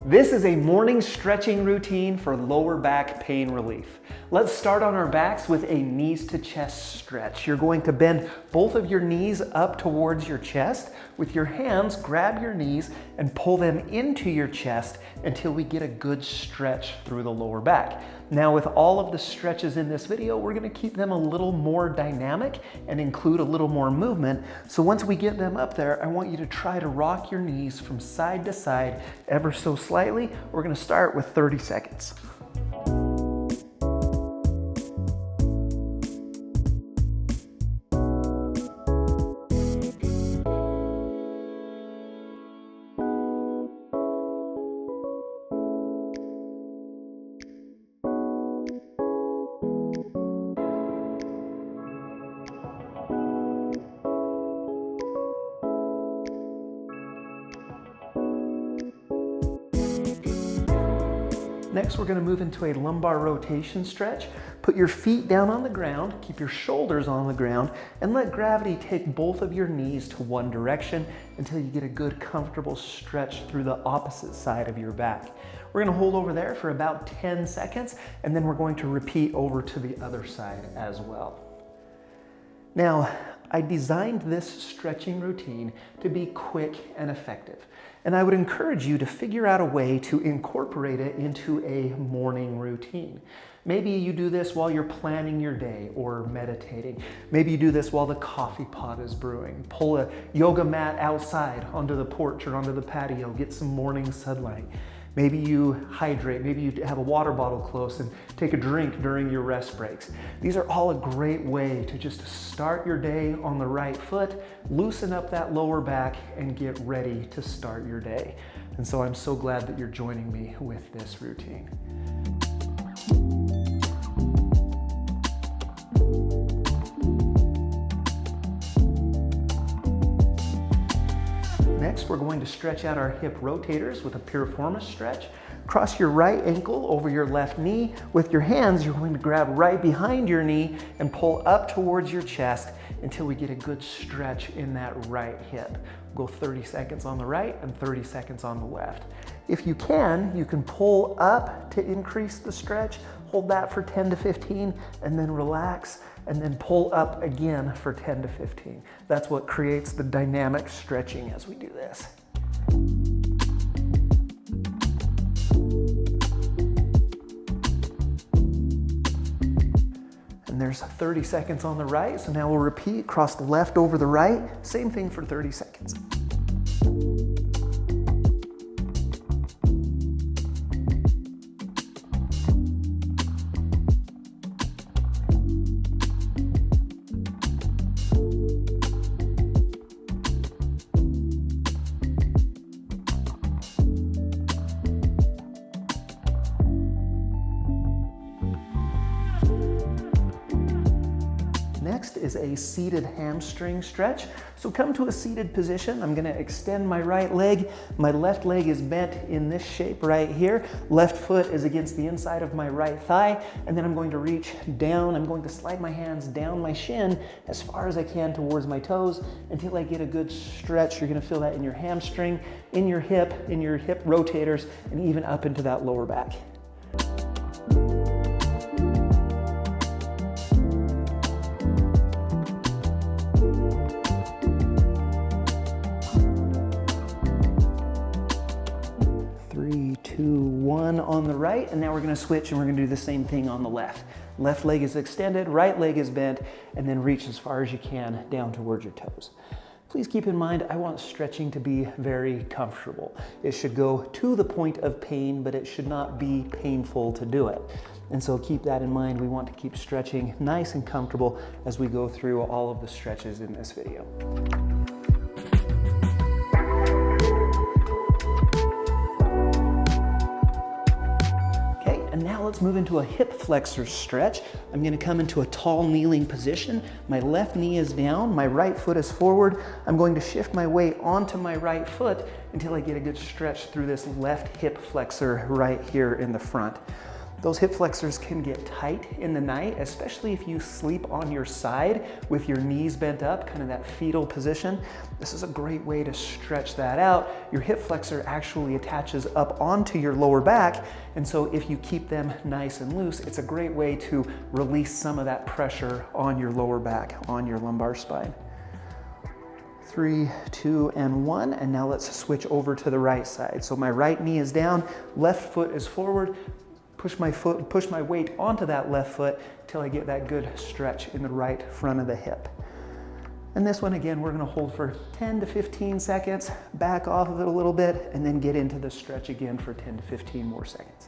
This is a morning stretching routine for lower back pain relief. Let's start on our backs with a knees to chest stretch. You're going to bend both of your knees up towards your chest. With your hands, grab your knees and pull them into your chest until we get a good stretch through the lower back. Now, with all of the stretches in this video, we're going to keep them a little more dynamic and include a little more movement. So once we get them up there, I want you to try to rock your knees from side to side ever so slightly. We're going to start with 30 seconds. Next, we're going to move into a lumbar rotation stretch. Put your feet down on the ground, keep your shoulders on the ground, and let gravity take both of your knees to one direction until you get a good, comfortable stretch through the opposite side of your back. We're going to hold over there for about 10 seconds, and then we're going to repeat over to the other side as well. Now, I designed this stretching routine to be quick and effective. And I would encourage you to figure out a way to incorporate it into a morning routine. Maybe you do this while you're planning your day or meditating. Maybe you do this while the coffee pot is brewing. Pull a yoga mat outside onto the porch or onto the patio, get some morning sunlight. Maybe you hydrate, maybe you have a water bottle close and take a drink during your rest breaks. These are all a great way to just start your day on the right foot, loosen up that lower back, and get ready to start your day. And so I'm so glad that you're joining me with this routine. Next, we're going to stretch out our hip rotators with a piriformis stretch. Cross your right ankle over your left knee. With your hands, you're going to grab right behind your knee and pull up towards your chest until we get a good stretch in that right hip. We'll go 30 seconds on the right and 30 seconds on the left. If you can pull up to increase the stretch. Hold that for 10 to 15 and then relax, and then pull up again for 10 to 15. That's what creates the dynamic stretching as we do this. And there's 30 seconds on the right, so now we'll repeat, cross the left over the right, same thing for 30 seconds. Next is a seated hamstring stretch. So come to a seated position. I'm going to extend my right leg. My left leg is bent in this shape right here. Left foot is against the inside of my right thigh. And then I'm going to reach down. I'm going to slide my hands down my shin as far as I can towards my toes until I get a good stretch. You're going to feel that in your hamstring, in your hip rotators, and even up into that lower back. On the right, and now we're going to switch and we're going to do the same thing on the left. Left leg is extended, right leg is bent, and then reach as far as you can down towards your toes. Please keep in mind, I want stretching to be very comfortable. It should go to the point of pain, but it should not be painful to do it. And so keep that in mind. We want to keep stretching nice and comfortable as we go through all of the stretches in this video. And now let's move into a hip flexor stretch. I'm going to come into a tall kneeling position. My left knee is down, my right foot is forward. I'm going to shift my weight onto my right foot until I get a good stretch through this left hip flexor right here in the front. Those hip flexors can get tight in the night, especially if you sleep on your side with your knees bent up, kind of that fetal position. This is a great way to stretch that out. Your hip flexor actually attaches up onto your lower back, and so if you keep them nice and loose, it's a great way to release some of that pressure on your lower back, on your lumbar spine. 3, 2, and 1, and now let's switch over to the right side. So my right knee is down, left foot is forward. Push my weight onto that left foot till I get that good stretch in the right front of the hip. And this one, again, we're gonna hold for 10 to 15 seconds, back off of it a little bit, and then get into the stretch again for 10 to 15 more seconds.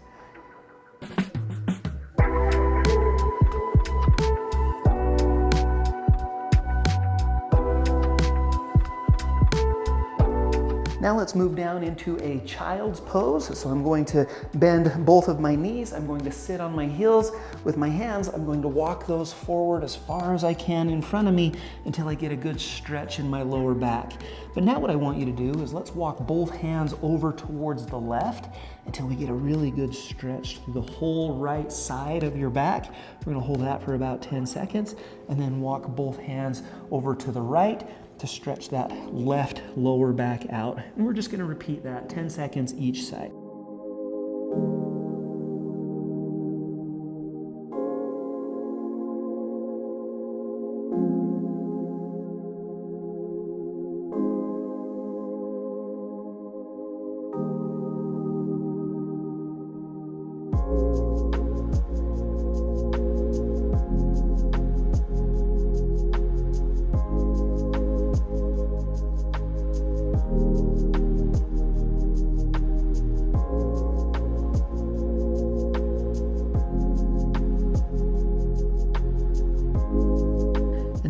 Now let's move down into a child's pose. So I'm going to bend both of my knees. I'm going to sit on my heels. With my hands, I'm going to walk those forward as far as I can in front of me until I get a good stretch in my lower back. But now what I want you to do is let's walk both hands over towards the left until we get a really good stretch through the whole right side of your back. We're gonna hold that for about 10 seconds and then walk both hands over to the right to stretch that left lower back out. And we're just gonna repeat that 10 seconds each side.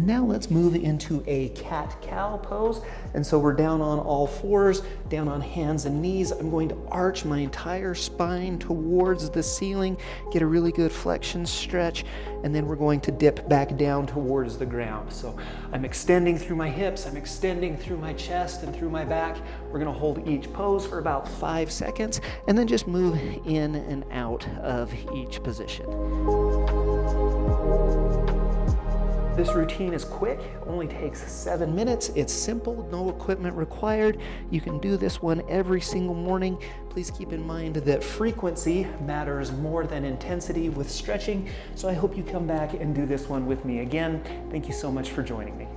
Now let's move into a cat-cow pose. And so we're down on all fours, down on hands and knees. I'm going to arch my entire spine towards the ceiling, get a really good flexion stretch, and then we're going to dip back down towards the ground. So I'm extending through my hips, I'm extending through my chest and through my back. We're gonna hold each pose for about 5 seconds, and then just move in and out of each position. This routine is quick, only takes 7 minutes. It's simple, no equipment required. You can do this one every single morning. Please keep in mind that frequency matters more than intensity with stretching. So I hope you come back and do this one with me again. Thank you so much for joining me.